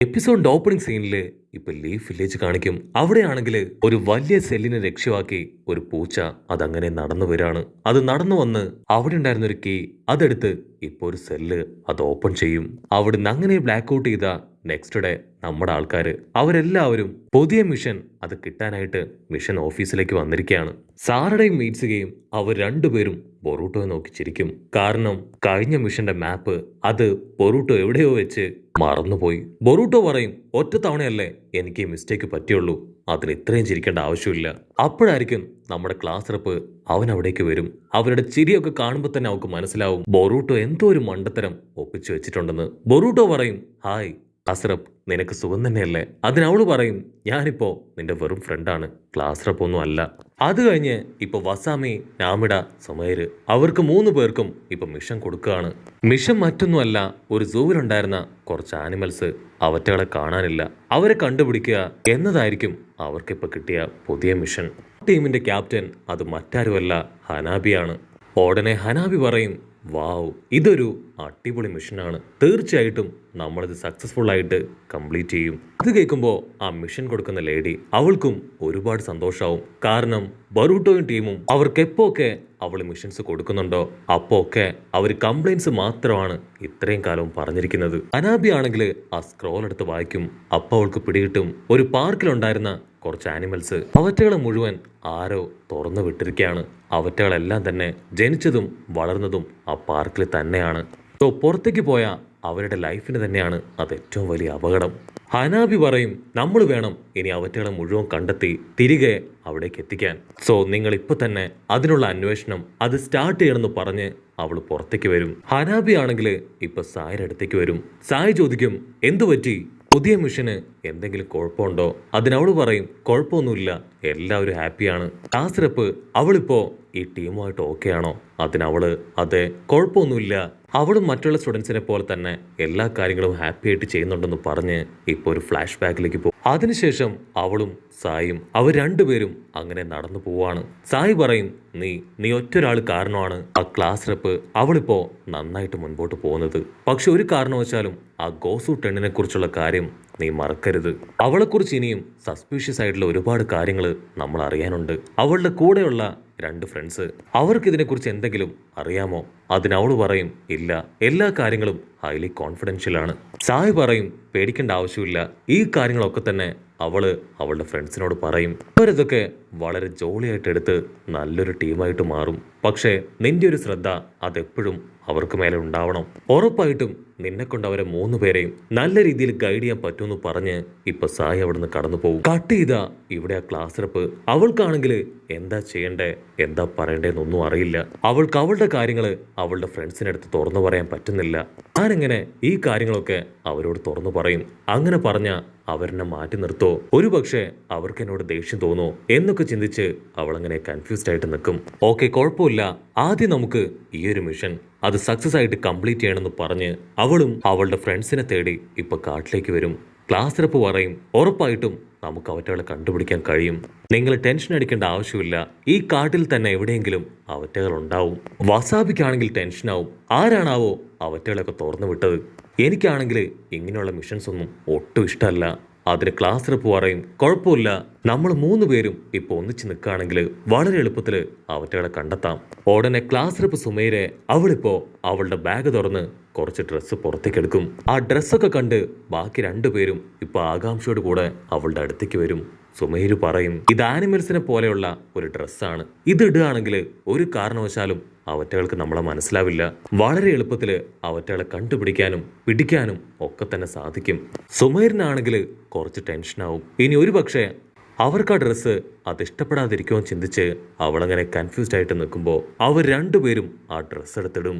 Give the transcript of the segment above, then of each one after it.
എപ്പിസോഡിന്റെ opening സീനില് ഇപ്പൊ leaf village കാണിക്കും. അവിടെയാണെങ്കിൽ ഒരു വലിയ സെല്ലിനെ ലക്ഷ്യമാക്കി ഒരു പൂച്ച അതങ്ങനെ നടന്നു വരാണ്. അത് നടന്നു വന്ന് അവിടെ ഉണ്ടായിരുന്ന ഒരു കീ അതെടുത്ത് ഇപ്പൊ ഒരു സെല്ല് അത് ഓപ്പൺ ചെയ്യും. അവിടുന്ന് അങ്ങനെ ബ്ലാക്ക് ഔട്ട് ചെയ്ത നെക്സ്റ്റ് ഡേ നമ്മുടെ ആൾക്കാര് അവരെല്ലാവരും പുതിയ മിഷൻ അത് കിട്ടാനായിട്ട് മിഷൻ ഓഫീസിലേക്ക് വന്നിരിക്കുകയാണ്. സാറയുടെയും മീറ്റ്സുകയും അവർ രണ്ടുപേരും ബൊറൂട്ടോയെ നോക്കി ചിരിക്കും. കാരണം കഴിഞ്ഞ മിഷന്റെ മാപ്പ് അത് ബൊറൂട്ടോ എവിടെയോ വെച്ച് മറന്നുപോയി. ബൊറൂട്ടോ പറയും, ഒറ്റ തവണയല്ലേ എനിക്ക് ഈ മിസ്റ്റേക്ക് പറ്റിയുള്ളൂ, അതിന് ഇത്രയും ചിരിക്കേണ്ട ആവശ്യമില്ല. അപ്പോഴായിരിക്കും നമ്മുടെ ക്ലാസ് റെപ്പ് അവൻ അവിടേക്ക് വരും. അവരുടെ ചിരിയൊക്കെ കാണുമ്പോൾ തന്നെ അവർക്ക് മനസ്സിലാവും ബൊറൂട്ടോ എന്തോ ഒരു മണ്ടത്തരം ഒപ്പിച്ചു വെച്ചിട്ടുണ്ടെന്ന്. ബൊറൂട്ടോ പറയും, ഹായ് ക്ലാസ് റെപ്പ്, നിനക്ക് സുഖം തന്നെയല്ലേ? അതിനവള് പറയും, ഞാനിപ്പോ നിന്റെ വെറും ഫ്രണ്ടാണ്, ക്ലാസ് റെപ്പ് ഒന്നും അല്ല. അത് കഴിഞ്ഞ് ഇപ്പൊ വസാമി, നാമിഡ, സുമൈര് അവർക്ക് 3 പേർക്കും ഇപ്പൊ മിഷൻ കൊടുക്കുകയാണ്. മിഷൻ മറ്റൊന്നുമല്ല, ഒരു സൂവിലുണ്ടായിരുന്ന കുറച്ച് ആനിമൽസ് അവറ്റകളെ കാണാനില്ല, അവരെ കണ്ടുപിടിക്കുക എന്നതായിരിക്കും അവർക്കിപ്പൊ കിട്ടിയ പുതിയ മിഷൻ. ടീമിന്റെ ക്യാപ്റ്റൻ അത് മറ്റാരുമല്ല ഹനാബിയാണ്. ഉടനെ ഹനാബി പറയും, വാവ്, ഇതൊരു അടിപൊളി മിഷനാണ്, തീർച്ചയായിട്ടും നമ്മളിത് സക്സസ്ഫുൾ ആയിട്ട് കംപ്ലീറ്റ് ചെയ്യും. ഇത് കേൾക്കുമ്പോൾ ആ മിഷൻ കൊടുക്കുന്ന ലേഡി അവൾക്കും ഒരുപാട് സന്തോഷാവും. കാരണം ബൊറൂട്ടോയും ടീമും അവർക്ക് എപ്പോഴൊക്കെ അവൾ മിഷൻസ് കൊടുക്കുന്നുണ്ടോ അപ്പോ ഒക്കെ അവർ കംപ്ലൈൻസ് മാത്രമാണ് ഇത്രയും കാലവും പറഞ്ഞിരിക്കുന്നത്. അനാബി ആണെങ്കിൽ ആ സ്ക്രോൾ എടുത്ത് വായിക്കും. അപ്പൊ അവൾക്ക് പിടികിട്ടും, ഒരു പാർക്കിലുണ്ടായിരുന്ന കുറച്ച് ആനിമൽസ് അവറ്റകളെ മുഴുവൻ ആരോ തുറന്നു വിട്ടിരിക്കുകയാണ്. അവറ്റകളെല്ലാം തന്നെ ജനിച്ചതും വളർന്നതും ആ പാർക്കിൽ തന്നെയാണ്. സോ പുറത്തേക്ക് പോയ അവരുടെ ലൈഫിന് തന്നെയാണ് അത് ഏറ്റവും വലിയ അപകടം. ഹനാബി പറയും, നമ്മൾ വേണം ഇനി അവറ്റകളെ മുഴുവൻ കണ്ടെത്തി തിരികെ അവിടേക്ക് എത്തിക്കാൻ. സോ നിങ്ങൾ ഇപ്പൊ തന്നെ അതിനുള്ള അന്വേഷണം അത് സ്റ്റാർട്ട് ചെയ്യണമെന്ന് പറഞ്ഞ് അവൾ പുറത്തേക്ക് വരും. ഹനാബി ആണെങ്കിൽ ഇപ്പൊ സായിയുടെ അടുത്തേക്ക് വരും. സായി ചോദിക്കും, എന്തു പറ്റി, പുതിയ മിഷന് എന്തെങ്കിലും കുഴപ്പമുണ്ടോ? അതിനവള് പറയും, കുഴപ്പമൊന്നുമില്ല, എല്ലാവരും ഹാപ്പിയാണ്. ക്ലാസ് റെപ്പ് അവളിപ്പോ ഈ ടീമുമായിട്ട് ഓക്കെ ആണോ? അതിനവള് അതെ, കുഴപ്പമൊന്നുമില്ല, അവളും മറ്റുള്ള സ്റ്റുഡൻസിനെ പോലെ തന്നെ എല്ലാ കാര്യങ്ങളും ഹാപ്പി ആയിട്ട് ചെയ്യുന്നുണ്ടെന്ന് പറഞ്ഞ് ഇപ്പൊ ഒരു ഫ്ലാഷ് ബാക്കിലേക്ക് പോകും. അതിനുശേഷം അവളും സായും അവർ രണ്ടുപേരും അങ്ങനെ നടന്നു പോവാണ്. സായി പറയും, നീ ഒറ്റൊരാൾ കാരണമാണ് ആ ക്ലാസ് റെപ്പ് അവളിപ്പോ നന്നായിട്ട് മുൻപോട്ട് പോകുന്നത്. പക്ഷെ ഒരു കാരണവശാലും ആ ഗോസു ടെണ്ണിനെ കുറിച്ചുള്ള കാര്യം നീ മറക്കരുത്. അവളെക്കുറിച്ച് ഇനിയും സസ്പീഷ്യസ് ആയിട്ടുള്ള ഒരുപാട് കാര്യങ്ങൾ നമ്മൾ അറിയാനുണ്ട്. അവളുടെ കൂടെയുള്ള 2 ഫ്രണ്ട്സ് അവർക്ക് ഇതിനെക്കുറിച്ച് എന്തെങ്കിലും അറിയാമോ? അതിനവള് പറയും, ഇല്ല, എല്ലാ കാര്യങ്ങളും ഹൈലി കോൺഫിഡൻഷ്യൽ ആണ്. സായ് പറയും, പേടിക്കേണ്ട ആവശ്യമില്ല, ഈ കാര്യങ്ങളൊക്കെ തന്നെ അവള് അവളുടെ ഫ്രണ്ട്സിനോട് പറയും. അവരിതൊക്കെ വളരെ ജോളിയായിട്ട് എടുത്ത് നല്ലൊരു ടീമായിട്ട് മാറും. പക്ഷേ നിന്റെ ഒരു ശ്രദ്ധ അതെപ്പോഴും അവർക്ക് മേലെ ഉണ്ടാവണം. ഉറപ്പായിട്ടും നിന്നെ കൊണ്ട് അവരെ 3 പേരെയും നല്ല രീതിയിൽ ഗൈഡ് ചെയ്യാൻ പറ്റുമെന്ന് പറഞ്ഞ് ഇപ്പൊ സായി അവിടുന്ന് കടന്നു പോകും. കട്ട് ചെയ്ത ഇവിടെ ആ ക്ലാസ് റെപ്പ് അവൾക്കാണെങ്കിൽ എന്താ ചെയ്യണ്ടേ എന്താ പറയണ്ടേന്നൊന്നും അറിയില്ല. അവൾക്ക് അവളുടെ കാര്യങ്ങള് അവളുടെ ഫ്രണ്ട്സിനടുത്ത് തുറന്നു പറയാൻ പറ്റുന്നില്ല. ഞാനെങ്ങനെ ഈ കാര്യങ്ങളൊക്കെ അവരോട് തുറന്നു പറയും? അങ്ങനെ പറഞ്ഞ അവരെന്നെ മാറ്റി നിർത്തോ? ഒരുപക്ഷെ അവർക്ക് എന്നോട് ദേഷ്യം തോന്നോ എന്നൊക്കെ ചിന്തിച്ച് അവളങ്ങനെ കൺഫ്യൂസ്ഡ് ആയിട്ട് നിൽക്കും. ഓക്കെ, കുഴപ്പമില്ല, ആദ്യം നമുക്ക് ഈ ഒരു മിഷൻ അത് സക്സസ് ആയിട്ട് കംപ്ലീറ്റ് ചെയ്യണമെന്ന് പറഞ്ഞ് അവളും അവളുടെ ഫ്രണ്ട്സിനെ തേടി ഇപ്പൊ കാട്ടിലേക്ക് വരും. ക്ലാസ് റെപ്പ് പറയും, ഉറപ്പായിട്ടും നമുക്ക് അവറ്റകളെ കണ്ടുപിടിക്കാൻ കഴിയും, നിങ്ങൾ ടെൻഷൻ അടിക്കേണ്ട ആവശ്യമില്ല, ഈ കാട്ടിൽ തന്നെ എവിടെയെങ്കിലും അവറ്റകൾ ഉണ്ടാവും. വസാബിക്കാണെങ്കിൽ ടെൻഷനാവും, ആരാണാവോ അവറ്റകളൊക്കെ തുറന്നു വിട്ടത്? എനിക്കാണെങ്കിൽ ഇങ്ങനെയുള്ള മിഷൻസ് ഒന്നും ഒട്ടും ഇഷ്ടമല്ല. അതിന് ക്ലാസ് റെപ്പ് പറയും, കുഴപ്പമില്ല, നമ്മൾ 3 പേരും ഇപ്പൊ ഒന്നിച്ച് നിൽക്കുകയാണെങ്കിൽ വളരെ എളുപ്പത്തിൽ അവറ്റകളെ കണ്ടെത്താം. ഉടനെ ക്ലാസ് റെപ്പ് സുമൈരെ അവളിപ്പോ അവളുടെ ബാഗ് തുറന്ന് കുറച്ച് ഡ്രസ്സ് പുറത്തേക്ക് എടുക്കും. ആ ഡ്രസ്സൊക്കെ കണ്ട് ബാക്കി 2 പേരും ഇപ്പൊ ആകാംക്ഷയോട് കൂടെ അവളുടെ അടുത്തേക്ക് വരും. സുമൈര് പറയും, ഇത് ആനിമൽസിനെ പോലെയുള്ള ഒരു ഡ്രസ്സാണ്, ഇത് ഇടുകയാണെങ്കിൽ ഒരു കാരണവശാലും അവറ്റകൾക്ക് നമ്മളെ മനസ്സിലാവില്ല, വളരെ എളുപ്പത്തിൽ അവറ്റകളെ കണ്ടുപിടിക്കാനും പിടിക്കാനും ഒക്കെ തന്നെ സാധിക്കും. സുമൈറിനാണെങ്കിൽ കുറച്ച് ടെൻഷനാവും. ഇനി ഒരു പക്ഷേ അവർക്ക് ആ ഡ്രസ്സ് അത് ഇഷ്ടപ്പെടാതിരിക്കുമോ ചിന്തിച്ച് അവളങ്ങനെ കൺഫ്യൂസ്ഡ് ആയിട്ട് നിൽക്കുമ്പോൾ അവർ 2 പേരും ആ ഡ്രസ്സ് എടുത്തിടും.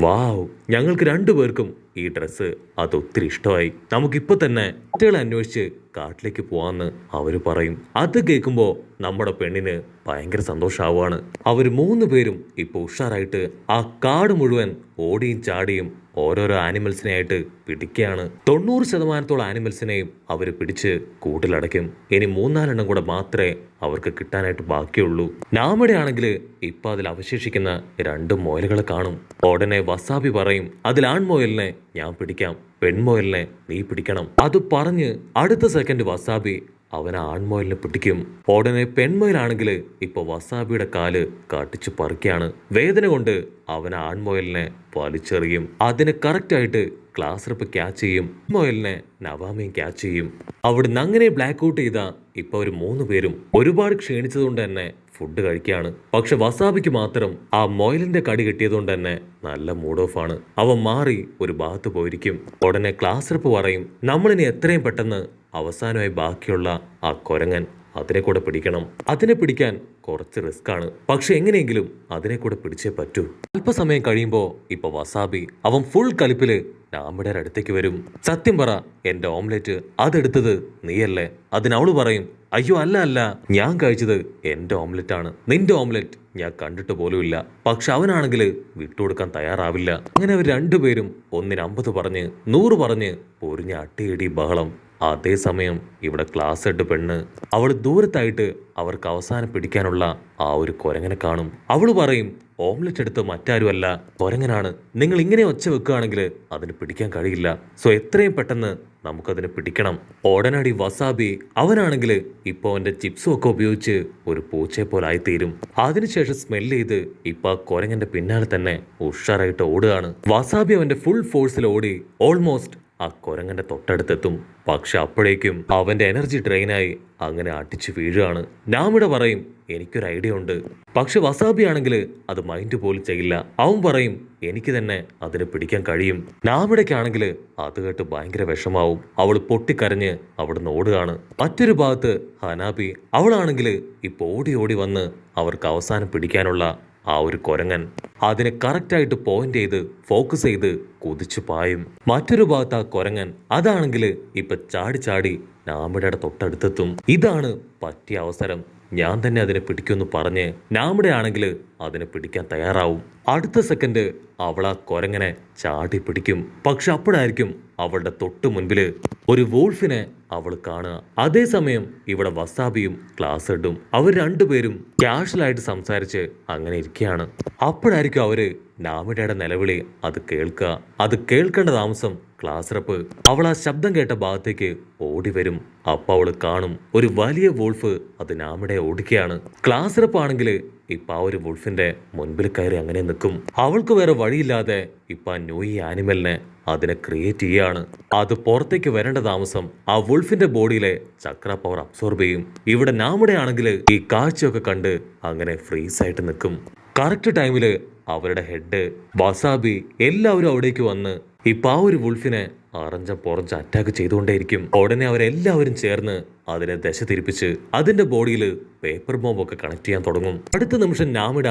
വാവ്, ഞങ്ങൾക്ക് 2 പേർക്കും ഈ ഡ്രസ്സ് അത് ഒത്തിരി ഇഷ്ടമായി, നമുക്കിപ്പോ തന്നെ കുട്ടികളെ അന്വേഷിച്ച് കാട്ടിലേക്ക് പോവാന്ന് അവര് പറയും. അത് കേൾക്കുമ്പോ നമ്മുടെ പെണ്ണിന് ഭയങ്കര സന്തോഷാവാണ്. അവര് 3 പേരും ഇപ്പൊ ഉഷാറായിട്ട് ആ കാട് മുഴുവൻ ഓടിയും ചാടിയും ഓരോരോ ആനിമൽസിനെ ആയിട്ട് പിടിക്കുകയാണ്. 90% ആനിമൽസിനെയും അവർ പിടിച്ച് കൂട്ടിലടയ്ക്കും. ഇനി 3-4 കൂടെ മാത്രമേ അവർക്ക് കിട്ടാനായിട്ട് ബാക്കിയുള്ളൂ. നാമയുടെ ആണെങ്കിൽ ഇപ്പൊ അതിൽ അവശേഷിക്കുന്ന 2 മുയലുകളെ കാണും. ഉടനെ വസാബി പറയും, അതിൽ ആൺമുയലിനെ ഞാൻ പിടിക്കാം, പെൺമുയലിനെ നീ പിടിക്കണം. അത് പറഞ്ഞ് അടുത്ത സെക്കൻഡ് വസാബി അവൻ ആൺമുയലിനെ പിടിക്കും. ഉടനെ പെൺമുയലാണെങ്കിൽ ഇപ്പൊ വസാബിയുടെ കാല് കാട്ടിച്ചു പറിക്കുകയാണ്. വേദന കൊണ്ട് അവൻ ആൺമുയലിനെ വലിച്ചെറിയും. അതിന് കറക്റ്റായിട്ട് ക്ലാസ് റെപ്പ് ക്യാച്ച് ചെയ്യും. മുയലിനെ നവാമയും ക്യാച്ച് ചെയ്യും. അവിടുന്ന് അങ്ങനെ ബ്ലാക്ക് ഔട്ട് ചെയ്ത ഇപ്പൊ ഒരു 3 പേരും ഒരുപാട് ക്ഷീണിച്ചതുകൊണ്ട് തന്നെ ഫുഡ് കഴിക്കുകയാണ്. പക്ഷെ വസാബിക്ക് മാത്രം ആ മൊയലിന്റെ കടി കിട്ടിയതുകൊണ്ട് തന്നെ നല്ല മൂഡ് ഓഫ് ആണ്. അവൻ മാറി ഒരു ഭാഗത്ത് പോയിരിക്കും. ഉടനെ ക്ലാസ് റെപ്പ് പറയും, നമ്മളിനി എത്രയും പെട്ടെന്ന് അവസാനമായി ബാക്കിയുള്ള ആ കൊരങ്ങൻ അതിനെ കൂടെ പിടിക്കണം. അതിനെ പിടിക്കാൻ കുറച്ച് റിസ്ക് ആണ്, പക്ഷെ എങ്ങനെയെങ്കിലും അതിനെ കൂടെ പിടിച്ചേ പറ്റൂ. അല്പസമയം കഴിയുമ്പോ ഇപ്പൊ വസാബി അവൻ ഫുൾ കലിപ്പില് നാമയുടെ അടുത്തേക്ക് വരും. സത്യം പറ, എന്റെ ഓംലെറ്റ് അതെടുത്തത് നീയല്ലേ? അതിനവള് പറയും, അയ്യോ അല്ല അല്ല, ഞാൻ കഴിച്ചത് എന്റെ ഓംലെറ്റ് ആണ്, നിന്റെ ഓംലെറ്റ് ഞാൻ കണ്ടിട്ട് പോലുമില്ല. പക്ഷെ അവനാണെങ്കിൽ വിട്ടുകൊടുക്കാൻ തയ്യാറാവില്ല. അങ്ങനെ അവർ 2 പേരും 150 പറഞ്ഞ് 100 പറഞ്ഞ് പൊരിഞ്ഞ അട്ടിയിടി ബഹളം. അതേസമയം ഇവിടെ ക്ലാസ് ഹെഡ് പെണ്ണ് അവൾ ദൂരത്തായിട്ട് അവർക്ക് അവസാനം പിടിക്കാനുള്ള ആ ഒരു കൊരങ്ങനെ കാണും. അവള് പറയും, ഓംലെറ്റ് എടുത്ത് മറ്റാരുമല്ല, കൊരങ്ങനാണ്. നിങ്ങൾ ഇങ്ങനെ ഒച്ച വെക്കുകയാണെങ്കിൽ അതിന് പിടിക്കാൻ കഴിയില്ല. സോ എത്രയും പെട്ടെന്ന് നമുക്കതിനെ പിടിക്കണം. ഉടനടി വസാബി അവനാണെങ്കിൽ ഇപ്പൊ അവന്റെ ചിപ്സും ഒക്കെ ഉപയോഗിച്ച് ഒരു പൂച്ചയെ പോലെ ആയിത്തീരും. അതിനുശേഷം സ്മെല്ല് ചെയ്ത് ഇപ്പൊ ആ കൊരങ്ങന്റെ പിന്നാലെ തന്നെ ഉഷാറായിട്ട് ഓടുകയാണ്. വസാബി അവന്റെ ഫുൾ ഫോഴ്സിൽ ഓടി ഓൾമോസ്റ്റ് ആ കൊരങ്ങന്റെ തൊട്ടടുത്തെത്തും. പക്ഷെ അപ്പോഴേക്കും അവന്റെ എനർജി ഡ്രെയിനായി അങ്ങനെ അടിച്ചു വീഴുകയാണ്. നാമിട പറയും, എനിക്കൊരു ഐഡിയ ഉണ്ട്. പക്ഷെ വസാബി ആണെങ്കിൽ അത് മൈൻഡ് പോലും ചെയ്യില്ല. അവൻ പറയും, എനിക്ക് തന്നെ അതിനെ പിടിക്കാൻ കഴിയും. നാമിടയ്ക്കാണെങ്കിൽ അത് കേട്ട് ഭയങ്കര വിഷമാവും. അവൾ പൊട്ടിക്കരഞ്ഞ് അവിടുന്ന് ഓടുകയാണ്. മറ്റൊരു ഭാഗത്ത് ഹനാബി അവളാണെങ്കിൽ ഇപ്പൊ ഓടി ഓടി വന്ന് അവർക്ക് അവസാനം പിടിക്കാനുള്ള ആ ഒരു കൊരങ്ങൻ അതിനെ കറക്റ്റായിട്ട് പോയിന്റ് ചെയ്ത് ഫോക്കസ് ചെയ്ത് കുതിച്ചു പായും. മറ്റൊരു ഭാഗത്ത് ആ കൊരങ്ങൻ അതാണെങ്കിൽ ഇപ്പൊ ചാടി ചാടി നാമിയുടെ തൊട്ടടുത്തെത്തും. ഇതാണ് പറ്റിയ അവസരം, ഞാൻ തന്നെ അതിനെ പിടിക്കുമെന്ന് പറഞ്ഞ് നാമിടെ ആണെങ്കിൽ അതിനെ പിടിക്കാൻ തയ്യാറാവും. അടുത്ത സെക്കൻഡ് അവൾ ആ കൊരങ്ങനെ ചാടി പിടിക്കും. പക്ഷെ അപ്പോഴായിരിക്കും അവളുടെ തൊട്ട് മുൻപില് ഒരു വോൾഫിനെ അവൾ കാണുക. അതേസമയം ഇവിടെ വസാബിയും ക്ലാസ് ഹെഡും അവർ 2 പേരും കാഷ്വലായിട്ട് സംസാരിച്ച് അങ്ങനെ ഇരിക്കുകയാണ്. അപ്പോഴായിരിക്കും അവര് നാമിഡയുടെ നിലവിളി അത് കേൾക്കുക. അത് കേൾക്കേണ്ട താമസം ക്ലാസ് റെപ്പ് അവൾ ആ ശബ്ദം കേട്ട ഭാഗത്തേക്ക് ഓടി വരും. അപ്പൊ അവള് കാണും ഒരു വലിയ വോൾഫ് അത് നാമിഡയെ ഓടിക്കുകയാണ്. ക്ലാസ് റെപ്പ് ആണെങ്കിൽ ഇപ്പൊ ആ ഒരു വോൾഫിന്റെ മുൻപിൽ കയറി അങ്ങനെ നിൽക്കും. അവൾക്ക് വേറെ വഴിയില്ലാതെ ഇപ്പൊ ആ ന്യൂ ആനിമലിനെ അതിനെ ക്രിയേറ്റ് ചെയ്യാണ്. അത് പുറത്തേക്ക് വരേണ്ട താമസം ആ വുൾഫിന്റെ ബോഡിയിലെ ചക്ര പവർ അബ്സോർബ് ചെയ്യും. ഇവിടെ നാമിടെ ആണെങ്കിൽ ഈ കാഴ്ചയൊക്കെ കണ്ട് അങ്ങനെ ഫ്രീസ് ആയിട്ട് നിൽക്കും. കറക്റ്റ് ടൈമില് അവരുടെ ഹെഡ് വസാബി എല്ലാവരും അവിടേക്ക് വന്ന് ഇപ്പൊ ആ ഒരു വുൾഫിനെ അറഞ്ചം പുറഞ്ച് അറ്റാക്ക് ചെയ്തുകൊണ്ടേയിരിക്കും. ഉടനെ അവരെല്ലാവരും ചേർന്ന് അതിനെ ദശ തിരിപ്പിച്ച് അതിന്റെ ബോഡിയിൽ പേപ്പർ ബോംബൊക്കെ കണക്ട് ചെയ്യാൻ തുടങ്ങും. അടുത്ത നിമിഷം നാമിഡ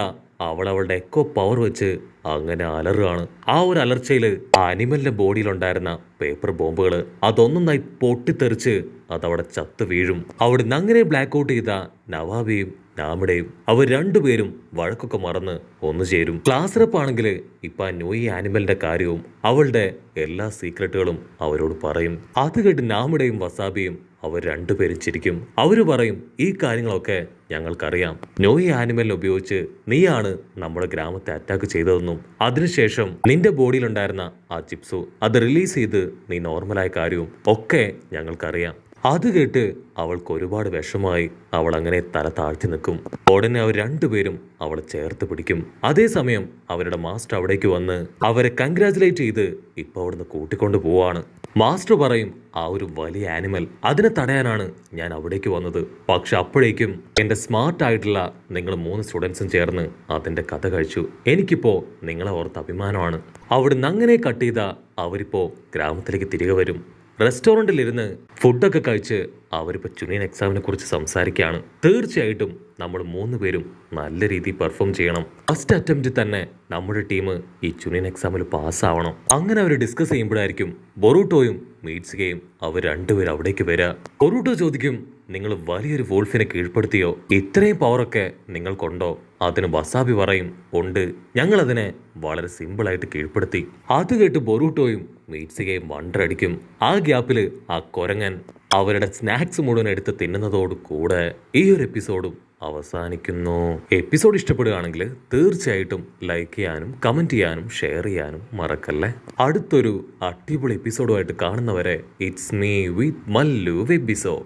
അവളുടെ എക്കോ പവർ വെച്ച് അങ്ങനെ അലറുകയാണ്. ആ ഒരു അലർച്ചയിൽ ആ അനിമലിന്റെ ബോഡിയിലുണ്ടായിരുന്ന പേപ്പർ ബോംബുകൾ അതൊന്നൊന്നായി പൊട്ടിത്തെറിച്ച് അതവിടെ ചത്ത് വീഴും. അവിടുന്ന് അങ്ങനെ ബ്ലാക്ക് ഔട്ട് ചെയ്ത നവാബിയും നാമിഡയും അവർ 2 പേരും വഴക്കൊക്കെ മറന്ന് ഒന്നു ചേരും. ക്ലാസ് റെപ്പ് ആണെങ്കിൽ ഇപ്പൊ ന്യൂ ആനിമലിന്റെ കാര്യവും അവളുടെ എല്ലാ സീക്രട്ടുകളും അവരോട് പറയും. അത് കേട്ട് നാമിഡയും വസാബിയും അവർ 2 പേരും ചിരിക്കും. അവര് പറയും, ഈ കാര്യങ്ങളൊക്കെ ഞങ്ങൾക്കറിയാം. ന്യൂ ആനിമലിനെ ഉപയോഗിച്ച് നീയാണ് നമ്മുടെ ഗ്രാമത്തെ അറ്റാക്ക് ചെയ്തതെന്നും അതിനുശേഷം നിന്റെ ബോഡിയിലുണ്ടായിരുന്ന ആ ചിപ്സു അത് റിലീസ് ചെയ്ത് നീ നോർമലായ കാര്യവും ഒക്കെ ഞങ്ങൾക്കറിയാം. അത് കേട്ട് അവൾക്ക് ഒരുപാട് വിഷമായി. അവൾ അങ്ങനെ തല താഴ്ത്തി നിൽക്കും. ഉടനെ അവർ 2 പേരും അവളെ ചേർത്ത് പിടിക്കും. അതേസമയം അവരുടെ മാസ്റ്റർ അവിടേക്ക് വന്ന് അവരെ കൺഗ്രാജുലേറ്റ് ചെയ്ത് ഇപ്പൊ അവിടുന്ന് കൂട്ടിക്കൊണ്ട് പോവാണ്. മാസ്റ്റർ പറയും, ആ ഒരു വലിയ ആനിമൽ അതിനെ തടയാനാണ് ഞാൻ അവിടേക്ക് വന്നത്. പക്ഷെ അപ്പോഴേക്കും എന്റെ സ്മാർട്ട് ആയിട്ടുള്ള നിങ്ങൾ 3 സ്റ്റുഡൻസും ചേർന്ന് അതിന്റെ കഥ കഴിച്ചു. എനിക്കിപ്പോ നിങ്ങളെ ഓർത്ത് അഭിമാനമാണ്. അവിടുന്ന് അങ്ങനെ കട്ട് ചെയ്ത അവരിപ്പോ ഗ്രാമത്തിലേക്ക് തിരികെ വരും. റെസ്റ്റോറൻറ്റിലിരുന്ന് ഫുഡൊക്കെ കഴിച്ച് അവരിപ്പോൾ ചുനിയൻ എക്സാമിനെ കുറിച്ച് സംസാരിക്കുകയാണ്. തീർച്ചയായിട്ടും നമ്മൾ 3 പേരും നല്ല രീതിയിൽ പെർഫോം ചെയ്യണം. ഫസ്റ്റ് അറ്റംപ്റ്റ് തന്നെ നമ്മുടെ ടീം ഈ ചുനിയൻ എക്സാമിൽ പാസ്സാവണം. അങ്ങനെ അവർ ഡിസ്കസ് ചെയ്യുമ്പോഴായിരിക്കും ബൊറൂട്ടോയും മീറ്റ്സുകയും അവർ രണ്ടുപേരും അവിടേക്ക് വരിക. ബൊറൂട്ടോ ചോദിക്കും, നിങ്ങൾ വലിയൊരു വോൾഫിനെ കീഴ്പ്പെടുത്തിയോ? ഇത്രയും പവറൊക്കെ നിങ്ങൾക്കുണ്ടോ? അതിന് വസാബി പറയും, ഉണ്ട്, ഞങ്ങളതിനെ വളരെ സിമ്പിളായിട്ട് കീഴ്പ്പെടുത്തി. അത് കേട്ട് ബൊറൂട്ടോയും മീറ്റ്സുകയും വണ്ടറടിക്കും. ആ ഗ്യാപ്പിൽ ആ കൊരങ്ങൻ അവരുടെ സ്നാക്സ് മുഴുവൻ എടുത്ത് തിന്നുന്നതോട് കൂടെ ഈ ഒരു എപ്പിസോഡും അവസാനിക്കുന്നു. എപ്പിസോഡ് ഇഷ്ടപ്പെടുകയാണെങ്കിൽ തീർച്ചയായിട്ടും ലൈക്ക് ചെയ്യാനും കമന്റ് ചെയ്യാനും ഷെയർ ചെയ്യാനും മറക്കല്ലേ. അടുത്തൊരു അടിപൊളി എപ്പിസോഡുമായിട്ട് കാണുന്നവരെ ഇറ്റ്സ് മീ വിത്ത് മല്ലു വെബിസോ.